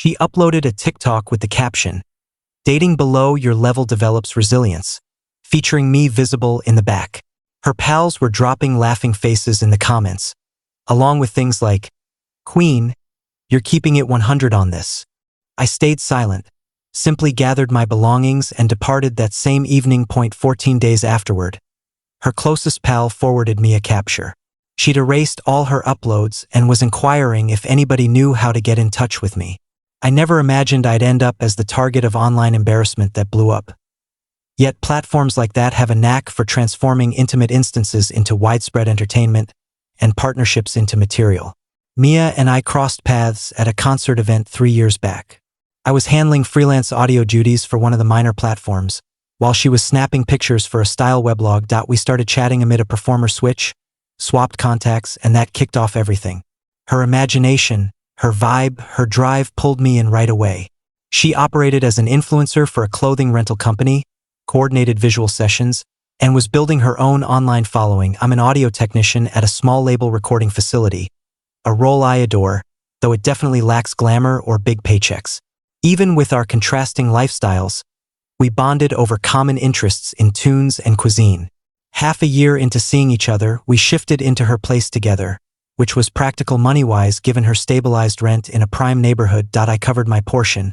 She uploaded a TikTok with the caption, "Dating below your level develops resilience," featuring me visible in the back. Her pals were dropping laughing faces in the comments, along with things like, "Queen, you're keeping it 100 on this." I stayed silent, simply gathered my belongings and departed that same evening. 14 days afterward, her closest pal forwarded me a capture. She'd erased all her uploads and was inquiring if anybody knew how to get in touch with me. I never imagined I'd end up as the target of online embarrassment that blew up. Yet platforms like that have a knack for transforming intimate instances into widespread entertainment and partnerships into material. Mia and I crossed paths at a concert event 3 years back. I was handling freelance audio duties for one of the minor platforms, while she was snapping pictures for a style weblog. We started chatting amid a performer switch, swapped contacts, and that kicked off everything. Her imagination, her vibe, her drive pulled me in right away. She operated as an influencer for a clothing rental company, coordinated visual sessions, and was building her own online following. I'm an audio technician at a small label recording facility, a role I adore, though it definitely lacks glamour or big paychecks. Even with our contrasting lifestyles, we bonded over common interests in tunes and cuisine. Half a year into seeing each other, we shifted into her place together, which was practical money-wise given her stabilized rent in a prime neighborhood. I covered my portion,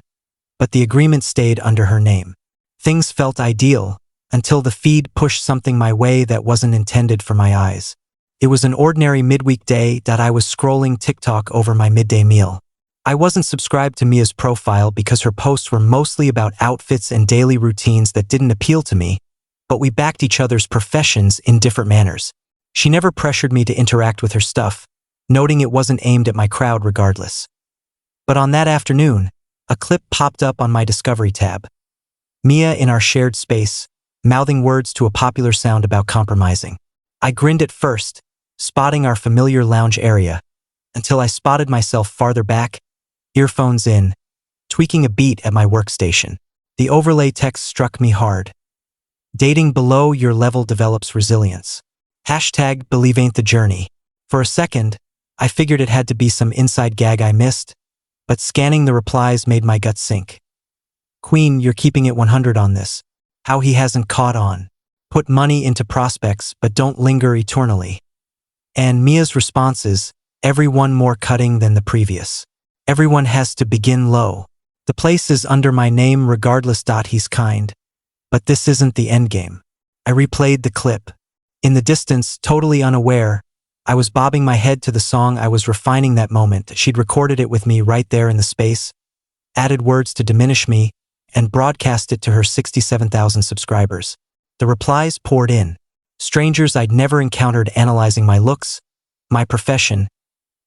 but the agreement stayed under her name. Things felt ideal until the feed pushed something my way that wasn't intended for my eyes. It was an ordinary midweek day that I was scrolling TikTok over my midday meal. I wasn't subscribed to Mia's profile because her posts were mostly about outfits and daily routines that didn't appeal to me, but we backed each other's professions in different manners. She never pressured me to interact with her stuff, noting it wasn't aimed at my crowd regardless. But on that afternoon, a clip popped up on my Discovery tab. Mia in our shared space, mouthing words to a popular sound about compromising. I grinned at first, spotting our familiar lounge area, until I spotted myself farther back, earphones in, tweaking a beat at my workstation. The overlay text struck me hard. "Dating below your level develops resilience. #believe ain't the journey." For a second, I figured it had to be some inside gag I missed, but scanning the replies made my gut sink. "Queen, you're keeping it 100 on this. How he hasn't caught on. Put money into prospects but don't linger eternally." And Mia's responses, "Every one more cutting than the previous. Everyone has to begin low. The place is under my name regardless. He's kind. But this isn't the endgame." I replayed the clip. In the distance, totally unaware, I was bobbing my head to the song I was refining that moment. She'd recorded it with me right there in the space, added words to diminish me, and broadcast it to her 67,000 subscribers. The replies poured in. Strangers I'd never encountered analyzing my looks, my profession,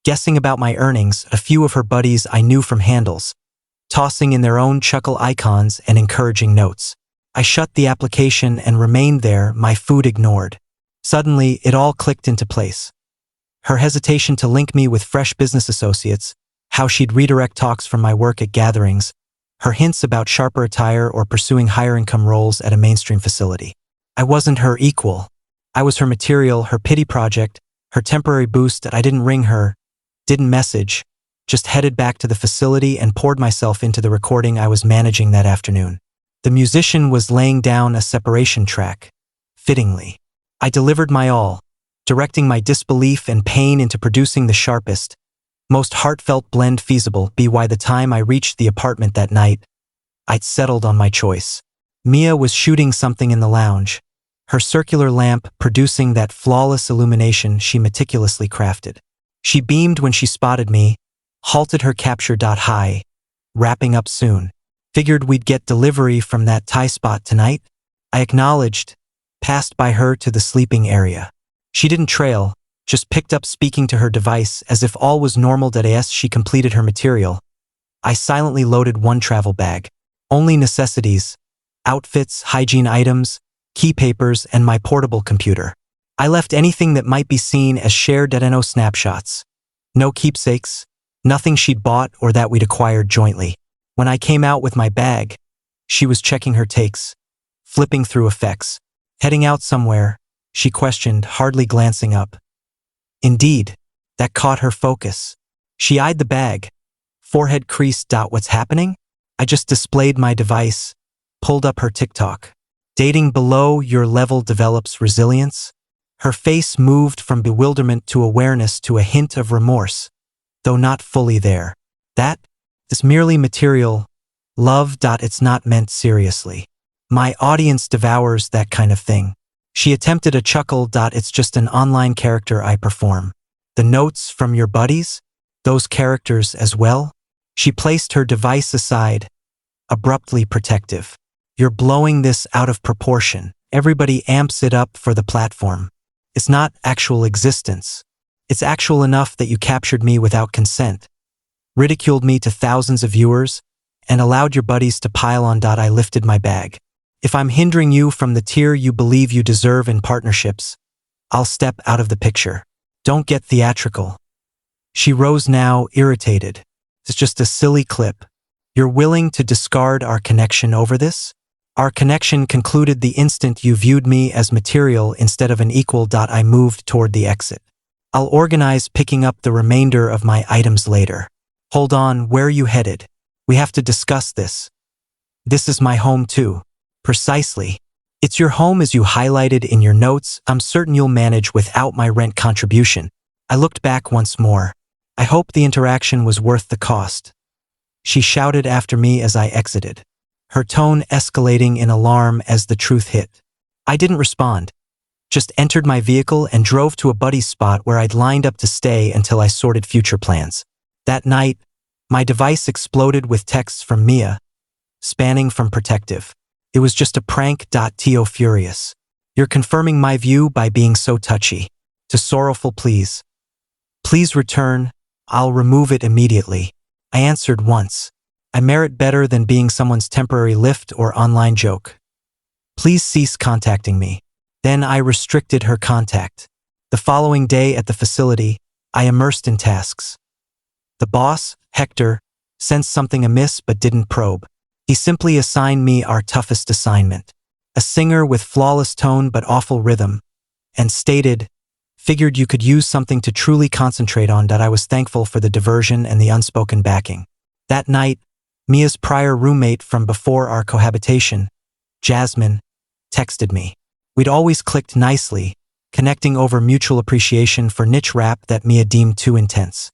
guessing about my earnings. A few of her buddies I knew from handles, tossing in their own chuckle icons and encouraging notes. I shut the application and remained there, my food ignored. Suddenly, it all clicked into place. Her hesitation to link me with fresh business associates, how she'd redirect talks from my work at gatherings, her hints about sharper attire or pursuing higher income roles at a mainstream facility. I wasn't her equal. I was her material, her pity project, her temporary boost. I didn't ring her, didn't message, just headed back to the facility and poured myself into the recording I was managing that afternoon. The musician was laying down a separation track, fittingly. I delivered my all, directing my disbelief and pain into producing the sharpest, most heartfelt blend feasible. By the time I reached the apartment that night, I'd settled on my choice. Mia was shooting something in the lounge, her circular lamp producing that flawless illumination she meticulously crafted. She beamed when she spotted me, halted her capture. "Hi, wrapping up soon. Figured we'd get delivery from that Thai spot tonight." I acknowledged, passed by her to the sleeping area. She didn't trail, just picked up speaking to her device as if all was normal. As she completed her material, I silently loaded one travel bag. Only necessities, outfits, hygiene items, key papers, and my portable computer. I left anything that might be seen as shared no snapshots. No keepsakes, nothing she'd bought or that we'd acquired jointly. When I came out with my bag, she was checking her takes, flipping through effects. "Heading out somewhere?" she questioned, hardly glancing up. Indeed, that caught her focus. She eyed the bag, Forehead crease. What's happening? I just displayed my device, pulled up her TikTok. Dating below your level develops resilience? Her face moved from bewilderment to awareness to a hint of remorse, though not fully there. That is merely material love. It's not meant seriously. My audience devours that kind of thing. She attempted a chuckle. It's just an online character I perform. The notes from your buddies? Those characters as well? She placed her device aside, abruptly protective. You're blowing this out of proportion. Everybody amps it up for the platform. It's not actual existence. It's actual enough that you captured me without consent, ridiculed me to thousands of viewers, and allowed your buddies to pile on. I lifted my bag. If I'm hindering you from the tier you believe you deserve in partnerships, I'll step out of the picture. Don't get theatrical. She rose now, irritated. It's just a silly clip. You're willing to discard our connection over this? Our connection concluded the instant you viewed me as material instead of an equal. I moved toward the exit. I'll organize picking up the remainder of my items later. Hold on, where are you headed? We have to discuss this. This is my home too. Precisely. It's your home as you highlighted in your notes. I'm certain you'll manage without my rent contribution. I looked back once more. I hope the interaction was worth the cost. She shouted after me as I exited, her tone escalating in alarm as the truth hit. I didn't respond, just entered my vehicle and drove to a buddy's spot where I'd lined up to stay until I sorted future plans. That night, my device exploded with texts from Mia, spanning from protective. It was just a prank. To furious. You're confirming my view by being so touchy. To sorrowful please. Please return. I'll remove it immediately. I answered once. I merit better than being someone's temporary lift or online joke. Please cease contacting me. Then I restricted her contact. The following day at the facility, I immersed in tasks. The boss, Hector, sensed something amiss but didn't probe. He simply assigned me our toughest assignment. A singer with flawless tone but awful rhythm, and stated, figured you could use something to truly concentrate on. I was thankful for the diversion and the unspoken backing. That night, Mia's prior roommate from before our cohabitation, Jasmine, texted me. We'd always clicked nicely, connecting over mutual appreciation for niche rap that Mia deemed too intense.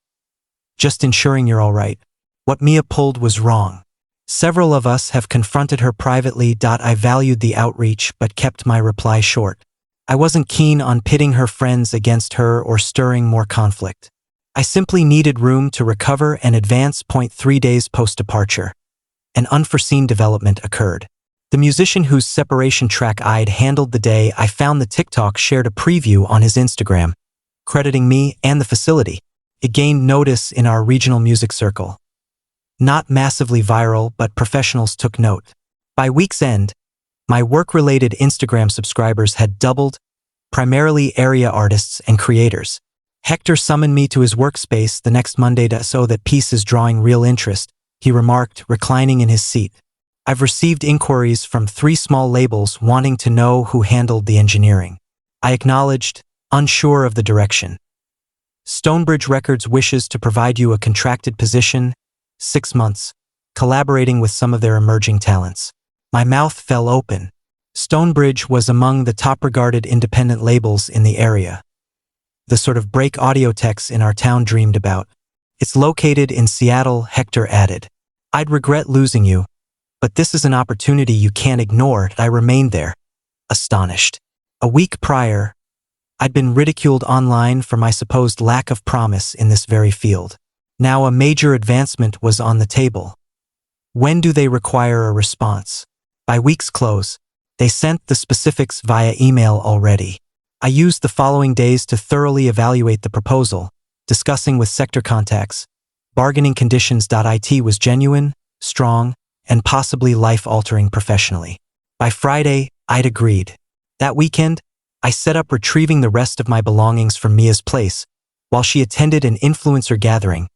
Just ensuring you're all right. What Mia pulled was wrong. Several of us have confronted her privately. I valued the outreach but kept my reply short. I wasn't keen on pitting her friends against her or stirring more conflict. I simply needed room to recover and advance. 3 days post-departure. An unforeseen development occurred. The musician whose separation track I'd handled the day I found the TikTok shared a preview on his Instagram, crediting me and the facility. It gained notice in our regional music circle. Not massively viral, but professionals took note. By week's end, my work-related Instagram subscribers had doubled, primarily area artists and creators. Hector summoned me to his workspace the next Monday to show that piece is drawing real interest, he remarked, reclining in his seat. I've received inquiries from 3 small labels wanting to know who handled the engineering. I acknowledged, unsure of the direction. Stonebridge Records wishes to provide you a contracted position, 6 months, collaborating with some of their emerging talents. My mouth fell open. Stonebridge was among the top-regarded independent labels in the area. The sort of break audio techs in our town dreamed about. It's located in Seattle, Hector added. I'd regret losing you, but this is an opportunity you can't ignore. I remained there, astonished. A week prior, I'd been ridiculed online for my supposed lack of promise in this very field. Now a major advancement was on the table. When do they require a response? By week's close, they sent the specifics via email already. I used the following days to thoroughly evaluate the proposal, discussing with sector contacts. Bargaining conditions. It was genuine, strong, and possibly life-altering professionally. By Friday, I'd agreed. That weekend, I set up retrieving the rest of my belongings from Mia's place, while she attended an influencer gathering.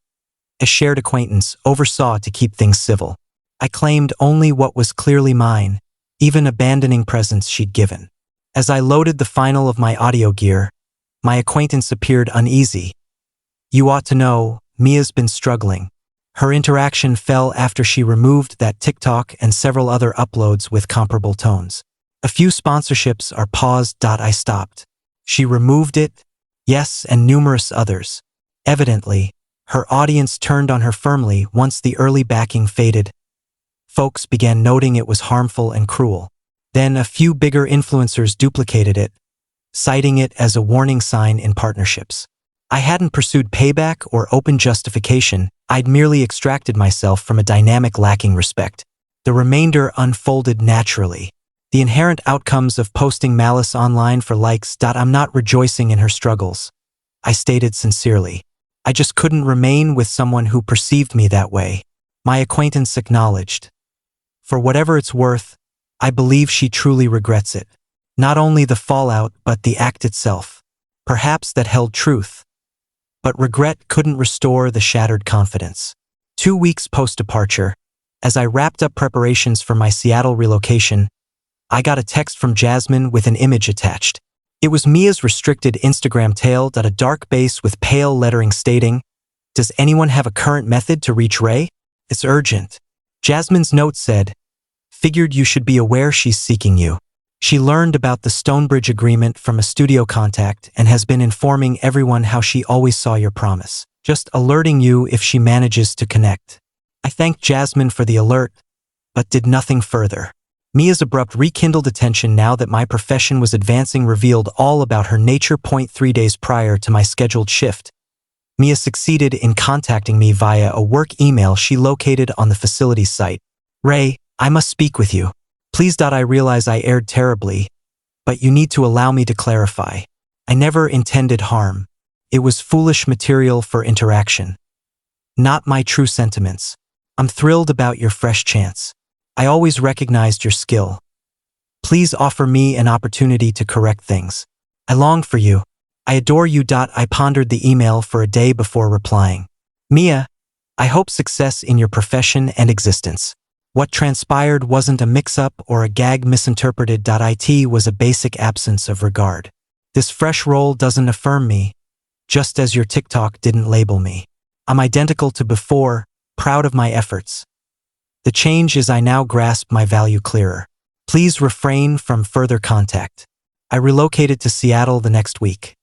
A shared acquaintance oversaw to keep things civil. I claimed only what was clearly mine, even abandoning presents she'd given. As I loaded the final of my audio gear, my acquaintance appeared uneasy. You ought to know, Mia's been struggling. Her interaction fell after she removed that TikTok and several other uploads with comparable tones. A few sponsorships are paused. I stopped. She removed it, yes, and numerous others. Evidently, her audience turned on her firmly once the early backing faded. Folks began noting it was harmful and cruel. Then a few bigger influencers duplicated it, citing it as a warning sign in partnerships. I hadn't pursued payback or open justification, I'd merely extracted myself from a dynamic lacking respect. The remainder unfolded naturally. The inherent outcomes of posting malice online for likes. I'm not rejoicing in her struggles. I stated sincerely. I just couldn't remain with someone who perceived me that way. My acquaintance acknowledged. For whatever it's worth, I believe she truly regrets it. Not only the fallout, but the act itself. Perhaps that held truth. But regret couldn't restore the shattered confidence. 2 weeks post-departure, as I wrapped up preparations for my Seattle relocation, I got a text from Jasmine with an image attached. It was Mia's restricted Instagram tale. A dark base with pale lettering stating, "Does anyone have a current method to reach Ray? It's urgent." Jasmine's note said, "Figured you should be aware she's seeking you. She learned about the Stonebridge agreement from a studio contact and has been informing everyone how she always saw your promise. Just alerting you if she manages to connect." I thanked Jasmine for the alert, but did nothing further. Mia's abrupt rekindled attention now that my profession was advancing revealed all about her nature. 3 days prior to my scheduled shift, Mia succeeded in contacting me via a work email she located on the facility's site. "Ray, I must speak with you. Please. I realize I erred terribly, but you need to allow me to clarify. I never intended harm. It was foolish material for interaction. Not my true sentiments. I'm thrilled about your fresh chance. I always recognized your skill. Please offer me an opportunity to correct things. I long for you. I adore you. I pondered the email for a day before replying. Mia, I hope success in your profession and existence. What transpired wasn't a mix-up or a gag misinterpreted. It was a basic absence of regard. This fresh role doesn't affirm me, just as your TikTok didn't label me. I'm identical to before, proud of my efforts. The change is I now grasp my value clearer. Please refrain from further contact. I relocated to Seattle the next week.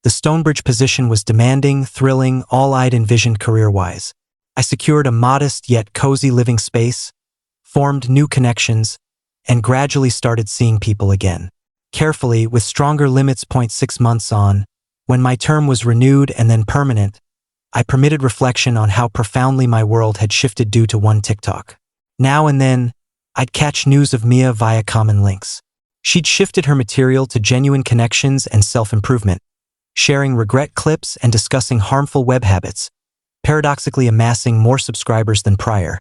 The Stonebridge position was demanding, thrilling, all I'd envisioned career-wise. I secured a modest yet cozy living space, formed new connections, and gradually started seeing people again. Carefully, with stronger limits. 6 months on, when my term was renewed and then permanent, I permitted reflection on how profoundly my world had shifted due to one TikTok. Now and then, I'd catch news of Mia via common links. She'd shifted her material to genuine connections and self-improvement, sharing regret clips and discussing harmful web habits, paradoxically amassing more subscribers than prior.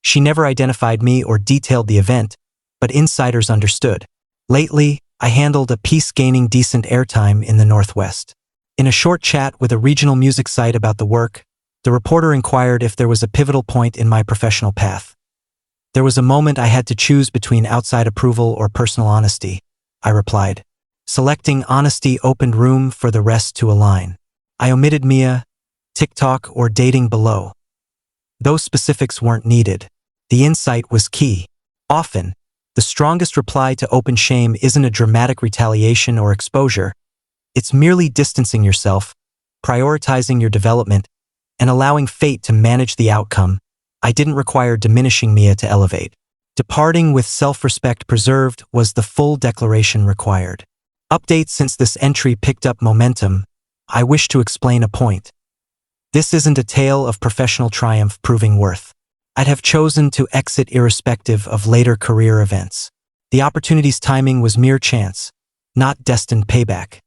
She never identified me or detailed the event, but insiders understood. Lately, I handled a piece gaining decent airtime in the Northwest. In a short chat with a regional music site about the work, the reporter inquired if there was a pivotal point in my professional path. There was a moment I had to choose between outside approval or personal honesty, I replied. Selecting honesty opened room for the rest to align. I omitted Mia, TikTok, or dating below. Those specifics weren't needed. The insight was key. Often, the strongest reply to open shame isn't a dramatic retaliation or exposure. It's merely distancing yourself, prioritizing your development, and allowing fate to manage the outcome. I didn't require diminishing Mia to elevate. Departing with self-respect preserved was the full declaration required. Updates since this entry picked up momentum. I wish to explain a point. This isn't a tale of professional triumph proving worth. I'd have chosen to exit irrespective of later career events. The opportunity's timing was mere chance, not destined payback.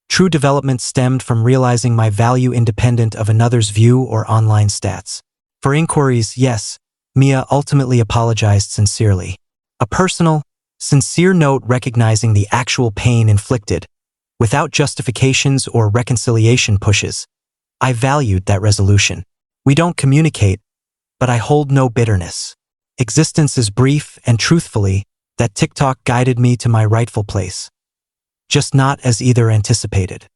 True development stemmed from realizing my value independent of another's view or online stats. For inquiries, yes, Mia ultimately apologized sincerely. A personal, sincere note recognizing the actual pain inflicted, without justifications or reconciliation pushes. I valued that resolution. We don't communicate, but I hold no bitterness. Existence is brief, and truthfully, that TikTok guided me to my rightful place. Just not as either anticipated.